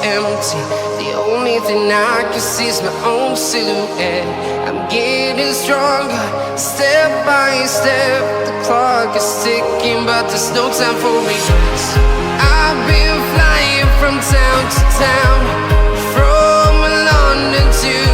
empty. The only thing I can see is my own silhouette. I'm getting stronger, step by step. The clock is ticking, but there's no time for regrets. I've been flying from town to town, from London to